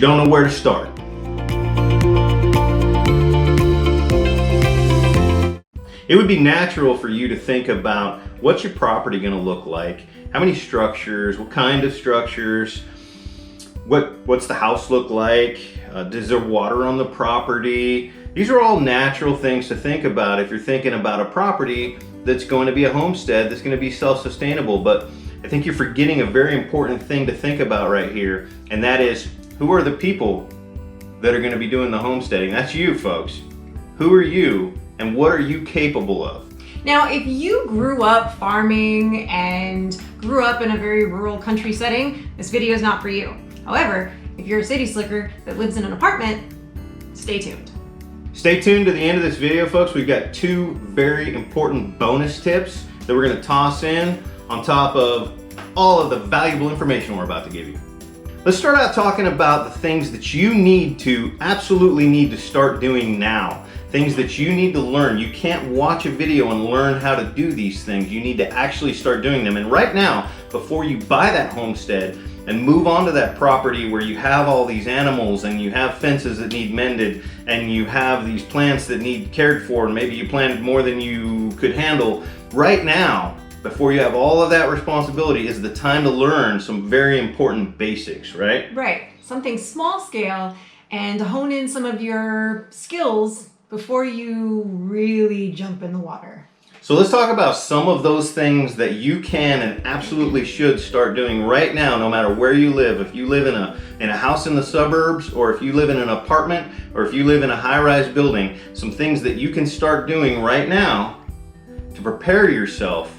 don't know where to start. It would be natural for you to think about what's your property going to look like, how many structures, what kind of structures, what's the house look like, is there water on the property? These are all natural things to think about if you're thinking about a property that's going to be a homestead, that's going to be self-sustainable. But I think you're forgetting a very important thing to think about right here, and that is, who are the people that are going to be doing the homesteading? That's you, folks. Who are you, and what are you capable of? Now, if you grew up farming and grew up in a very rural country setting, this video is not for you. However, if you're a city slicker that lives in an apartment, stay tuned. Stay tuned to the end of this video, folks. We've got two very important bonus tips that we're going to toss in on top of all of the valuable information we're about to give you. Let's start out talking about the things that you absolutely need to start doing now. Things that you need to learn. You can't watch a video and learn how to do these things. You need to actually start doing them. And right now, before you buy that homestead and move on to that property where you have all these animals and you have fences that need mended and you have these plants that need cared for, and maybe you planted more than you could handle, right now, before you have all of that responsibility, is the time to learn some very important basics, right? Right. Something small scale, and to hone in some of your skills before you really jump in the water. So let's talk about some of those things that you can and absolutely should start doing right now, no matter where you live. If you live in a house in the suburbs, or if you live in an apartment, or if you live in a high-rise building, some things that you can start doing right now to prepare yourself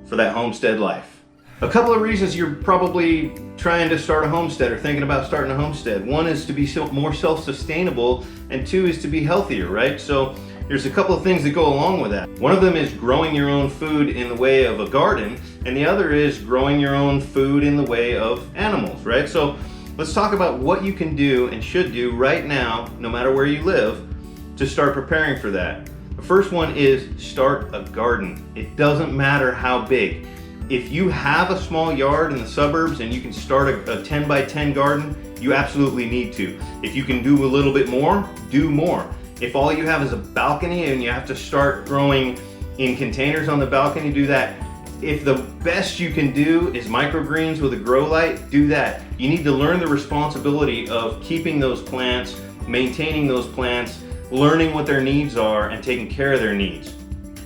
for that homestead life. A couple of reasons you're probably trying to start a homestead or thinking about starting a homestead. One is to be more self-sustainable, and two is to be healthier, right? So there's a couple of things that go along with that. One of them is growing your own food in the way of a garden, and the other is growing your own food in the way of animals, right? So let's talk about what you can do and should do right now, no matter where you live, to start preparing for that. The first one is start a garden. It doesn't matter how big. If you have a small yard in the suburbs and you can start a 10 by 10 garden, you absolutely need to. If you can do a little bit more, do more. If all you have is a balcony and you have to start growing in containers on the balcony, do that. If the best you can do is microgreens with a grow light, do that. You need to learn the responsibility of keeping those plants, maintaining those plants, learning what their needs are, and taking care of their needs.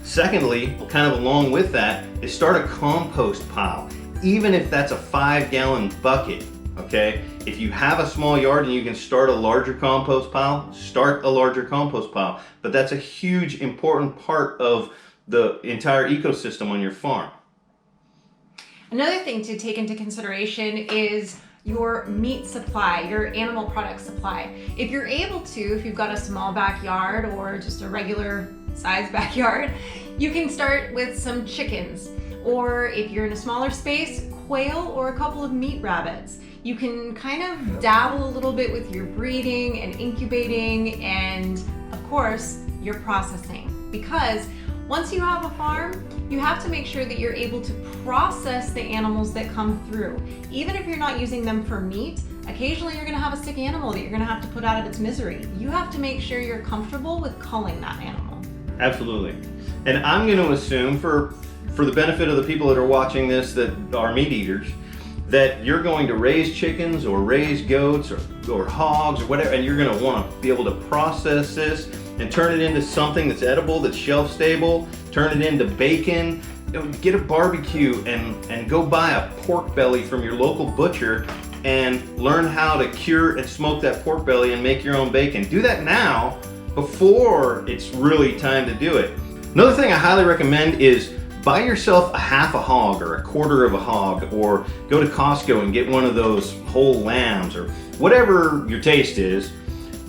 Secondly, kind of along with that, is start a compost pile. Even if that's a 5-gallon bucket, okay? If you have a small yard and you can start a larger compost pile, start a larger compost pile. But that's a huge, important part of the entire ecosystem on your farm. Another thing to take into consideration is your meat supply, your animal product supply. If you're able to, if you've got a small backyard or just a regular size backyard, you can start with some chickens. Or if you're in a smaller space, quail or a couple of meat rabbits. You can kind of dabble a little bit with your breeding and incubating and, of course, your processing. Because once you have a farm, you have to make sure that you're able to process the animals that come through. Even if you're not using them for meat, occasionally you're gonna have a sick animal that you're gonna have to put out of its misery. You have to make sure you're comfortable with culling that animal. Absolutely. And I'm gonna assume, for the benefit of the people that are watching this that are meat eaters, that you're going to raise chickens or raise goats or hogs or whatever, and you're gonna wanna be able to process this and turn it into something that's edible, that's shelf stable, turn it into bacon. You know, get a barbecue and go buy a pork belly from your local butcher and learn how to cure and smoke that pork belly and make your own bacon. Do that now before it's really time to do it. Another thing I highly recommend is buy yourself a half a hog or a quarter of a hog, or go to Costco and get one of those whole lambs or whatever your taste is.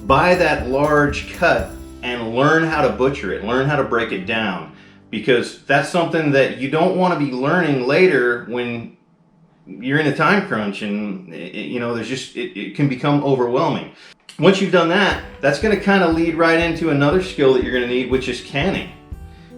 Buy that large cut and learn how to butcher it, learn how to break it down, because that's something that you don't want to be learning later when you're in a time crunch and it can become overwhelming. Once you've done that, that's going to kind of lead right into another skill that you're going to need, which is canning.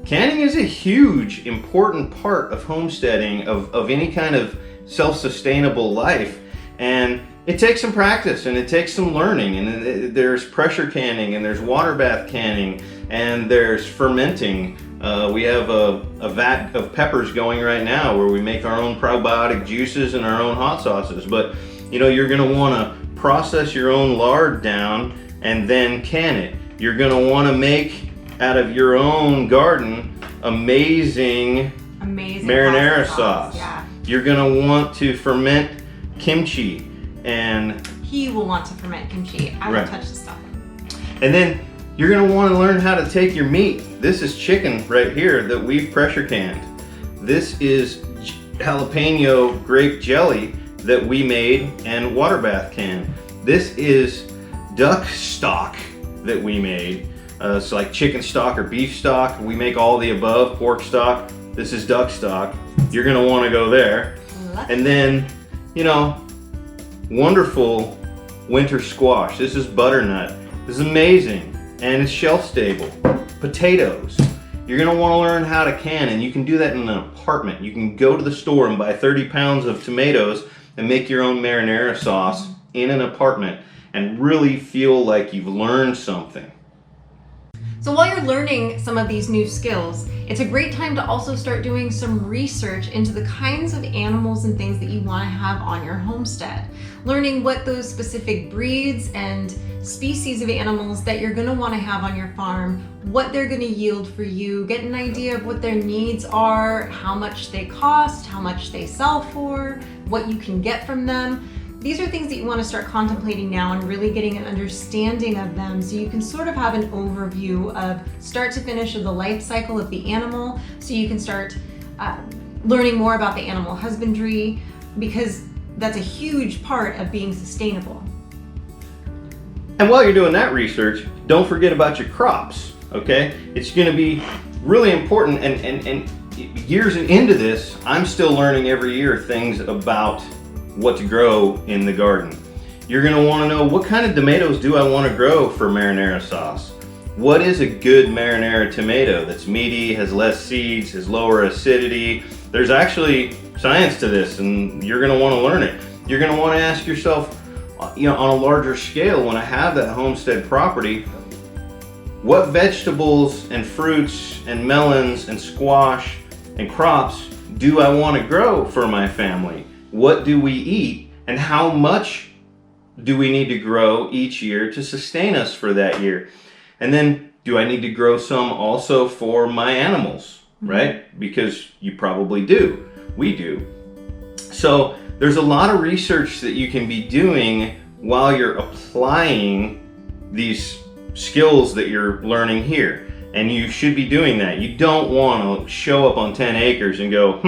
Canning is a huge, important part of homesteading, of any kind of self-sustainable life. And it takes some practice and it takes some learning, and there's pressure canning and there's water bath canning and there's fermenting. We have a vat of peppers going right now where we make our own probiotic juices and our own hot sauces. But you know, you're going to want to process your own lard down and then can it. You're going to want to make out of your own garden amazing marinara sauce. Yeah. You're going to want to ferment kimchi, and he will want to ferment kimchi. I won't touch the stuff. And then you're going to want to learn how to take your meat. This is chicken right here that we've pressure canned. This is jalapeno grape jelly that we made and water bath canned. This is duck stock that we made. It's like chicken stock or beef stock. We make all the above. Pork stock. This is duck stock. You're going to want to go there. And then, you know, wonderful winter squash. This is butternut. This is amazing, and it's shelf stable. Potatoes. You're going to want to learn how to can, and you can do that in an apartment. You can go to the store and buy 30 pounds of tomatoes and make your own marinara sauce in an apartment and really feel like you've learned something. So while you're learning some of these new skills, it's a great time to also start doing some research into the kinds of animals and things that you want to have on your homestead. Learning what those specific breeds and species of animals that you're going to want to have on your farm, what they're going to yield for you, get an idea of what their needs are, how much they cost, how much they sell for, what you can get from them. These are things that you want to start contemplating now and really getting an understanding of them, so you can sort of have an overview of start to finish of the life cycle of the animal, so you can start learning more about the animal husbandry, because that's a huge part of being sustainable. And while you're doing that research, don't forget about your crops, okay? It's going to be really important, and years into this, I'm still learning every year things about what to grow in the garden. You're going to want to know, what kind of tomatoes do I want to grow for marinara sauce? What is a good marinara tomato that's meaty, has less seeds, has lower acidity? There's actually science to this, and you're going to want to learn it. You're going to want to ask yourself, you know, on a larger scale, when I have that homestead property, what vegetables and fruits and melons and squash and crops do I want to grow for my family? What do we eat, and how much do we need to grow each year to sustain us for that year? And then, do I need to grow some also for my animals, right? Because you probably do. We do. So there's a lot of research that you can be doing while you're applying these skills that you're learning here. And you should be doing that. You don't want to show up on 10 acres and go,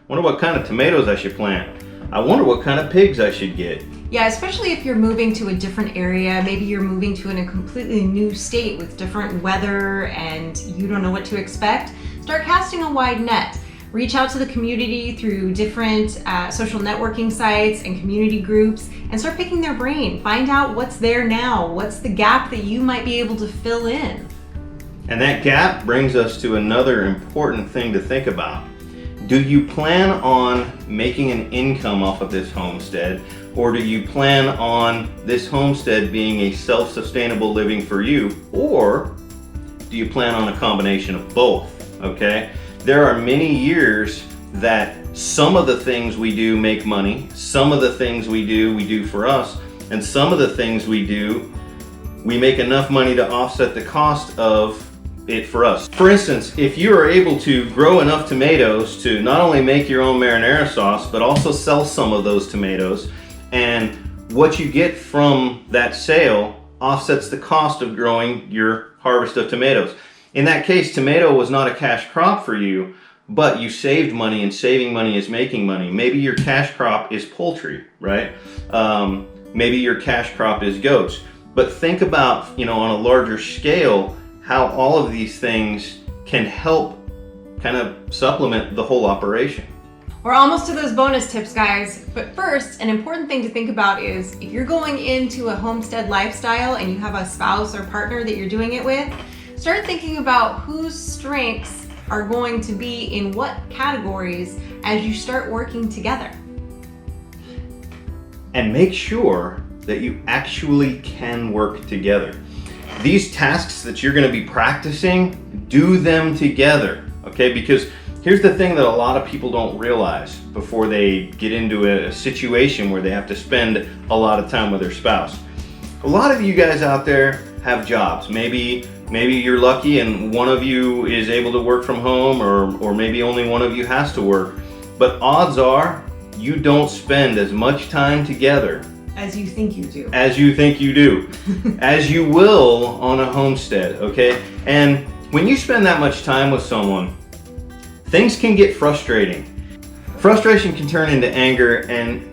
wonder what kind of tomatoes I should plant. I wonder what kind of pigs I should get. Yeah, especially if you're moving to a different area. Maybe you're moving to a completely new state with different weather and you don't know what to expect. Start casting a wide net. Reach out to the community through different social networking sites and community groups and start picking their brain. Find out what's there now. What's the gap that you might be able to fill in? And that gap brings us to another important thing to think about. Do you plan on making an income off of this homestead, or do you plan on this homestead being a self-sustainable living for you, or do you plan on a combination of both? Okay? There are many years that some of the things we do make money, some of the things we do for us, and some of the things we do, we make enough money to offset the cost of it for us. For instance, if you are able to grow enough tomatoes to not only make your own marinara sauce, but also sell some of those tomatoes, and what you get from that sale offsets the cost of growing your harvest of tomatoes. In that case, tomato was not a cash crop for you, but you saved money, and saving money is making money. Maybe your cash crop is poultry, right? Maybe your cash crop is goats. But think about, on a larger scale, how all of these things can help kind of supplement the whole operation. We're almost to those bonus tips, guys. But first, an important thing to think about is if you're going into a homestead lifestyle and you have a spouse or partner that you're doing it with, start thinking about whose strengths are going to be in what categories as you start working together. and make sure that you actually can work together. These tasks that you're going to be practicing, do them together, okay? Because here's the thing that a lot of people don't realize before they get into a situation where they have to spend a lot of time with their spouse. A lot of you guys out there have jobs. Maybe you're lucky and one of you is able to work from home, or maybe only one of you has to work. But odds are you don't spend as much time together as you think you do. As you think you do. As you will on a homestead, okay? And when you spend that much time with someone, things can get frustrating. Frustration can turn into anger, and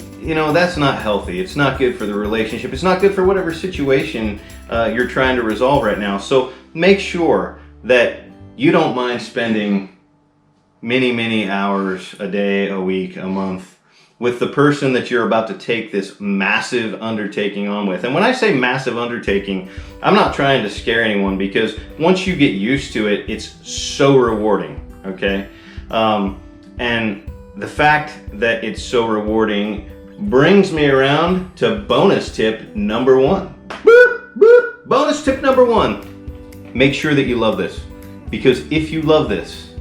that's not healthy. It's not good for the relationship. It's not good for whatever situation you're trying to resolve right now. So make sure that you don't mind spending many hours a day, a week, a month with the person that you're about to take this massive undertaking on with. And when I say massive undertaking, I'm not trying to scare anyone, because once you get used to it, it's so rewarding, okay? And the fact that it's so rewarding brings me around to bonus tip number 1. Boop, boop. Bonus tip number 1. Make sure that you love this, because if you love this,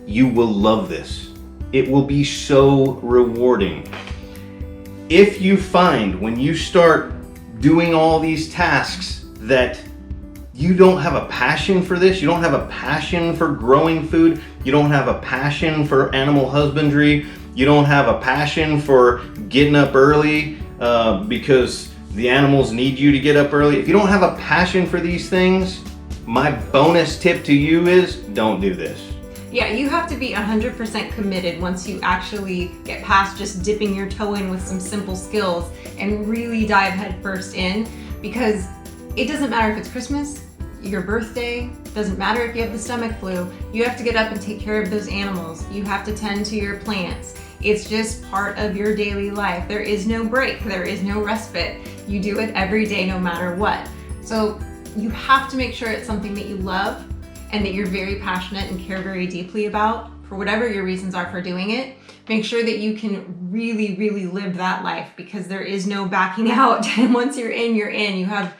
you will love this. It will be so rewarding. If you find when you start doing all these tasks that you don't have a passion for this, you don't have a passion for growing food, you don't have a passion for animal husbandry, you don't have a passion for getting up early because the animals need you to get up early. If you don't have a passion for these things, my bonus tip to you is don't do this. Yeah, you have to be 100% committed once you actually get past just dipping your toe in with some simple skills and really dive headfirst in, because it doesn't matter if it's Christmas, your birthday, doesn't matter if you have the stomach flu, you have to get up and take care of those animals. You have to tend to your plants. It's just part of your daily life. There is no break, there is no respite. You do it every day no matter what. So you have to make sure it's something that you love and that you're very passionate and care very deeply about, for whatever your reasons are for doing it. Make sure that you can really live that life, because there is no backing out. And once you're in, you're in. You have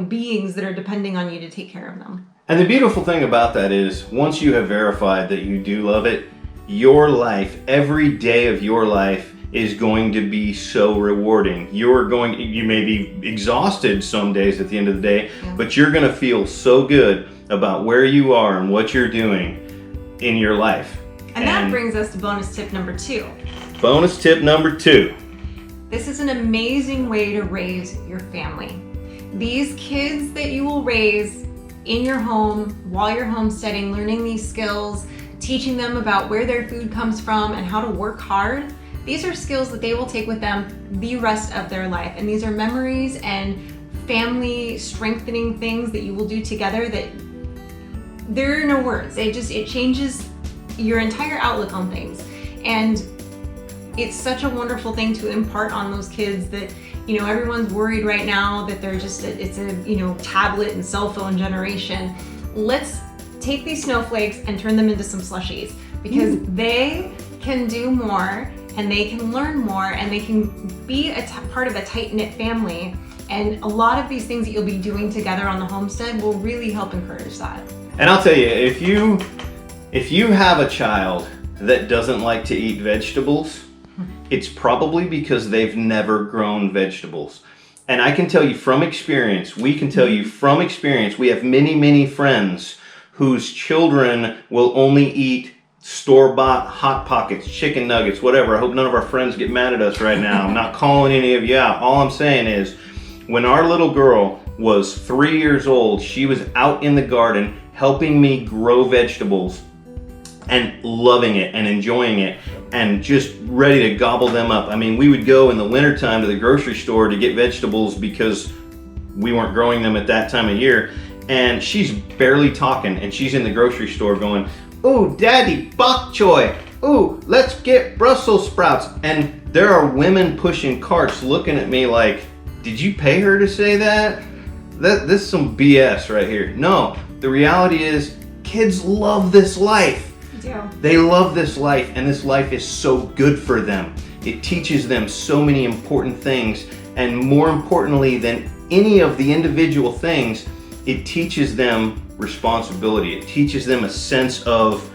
beings that are depending on you to take care of them. And the beautiful thing about that is, once you have verified that you do love it, your life, every day of your life, is going to be so rewarding. You may be exhausted some days at the end of the day, but you're gonna feel so good about where you are and what you're doing in your life. And that brings us to bonus tip number 2. Bonus tip number 2. This is an amazing way to raise your family. These kids that you will raise in your home while you're homesteading, learning these skills, teaching them about where their food comes from and how to work hard, these are skills that they will take with them the rest of their life. And these are memories and family strengthening things that you will do together that there are no words. It changes your entire outlook on things. And it's such a wonderful thing to impart on those kids that, everyone's worried right now that it's a tablet and cell phone generation. Let's take these snowflakes and turn them into some slushies, because they can do more and they can learn more and they can be part of a tight-knit family. And a lot of these things that you'll be doing together on the homestead will really help encourage that. And I'll tell you, if you have a child that doesn't like to eat vegetables, it's probably because they've never grown vegetables. And I can tell you from experience, we have many friends whose children will only eat store-bought Hot Pockets, chicken nuggets, whatever. I hope none of our friends get mad at us right now. I'm not calling any of you out. All I'm saying is, when our little girl was 3 years old, she was out in the garden helping me grow vegetables and loving it and enjoying it and just ready to gobble them up. I mean, we would go in the wintertime to the grocery store to get vegetables because we weren't growing them at that time of year. And she's barely talking, and she's in the grocery store going, "Ooh, Daddy, bok choy. Ooh, let's get Brussels sprouts." And there are women pushing carts looking at me like, "Did you pay her to say that? This is some BS right here." No, the reality is kids love this life. Yeah. They love this life, and this life is so good for them. It teaches them so many important things, and more importantly than any of the individual things, it teaches them responsibility. It teaches them a sense of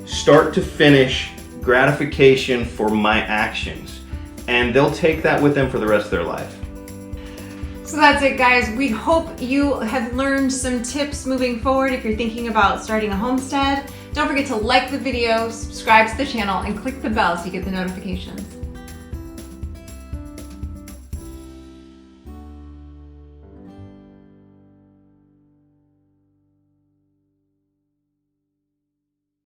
start to finish gratification for my actions, and they'll take that with them for the rest of their life. So that's it, guys. We hope you have learned some tips moving forward if you're thinking about starting a homestead. Don't forget to like the video, subscribe to the channel, and click the bell so you get the notifications.